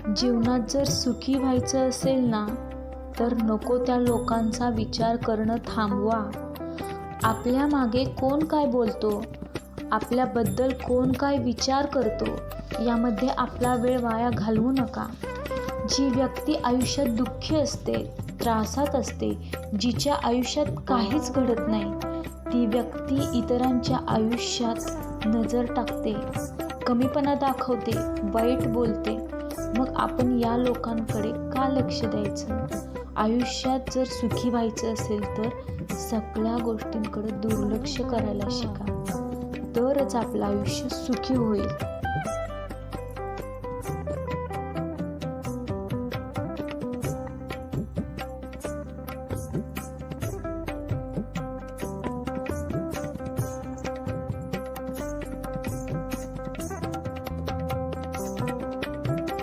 जीवनात जर सुखी व्हायचं असेल ना, तर नको त्या लोकांचा विचार करणं थांबवा. आपल्या मागे कोण काय बोलतो, आपल्याबद्दल कोण काय विचार करतो, यामध्ये आपला वेळ वाया घालवू नका. जी व्यक्ती आयुष्यात दुःखी असते, त्रासात असते, जिच्या आयुष्यात काहीच घडत नाही, ती व्यक्ती इतरांच्या आयुष्यात नजर टाकते, कमीपणा दाखवते, वाईट बोलते. मग आपण या लोकांकडे का लक्ष द्यायचं? आयुष्यात जर सुखी व्हायचं असेल तर सगळ्या गोष्टींकडे दुर्लक्ष करायला शिका, तरच आपलं आयुष्य सुखी होईल.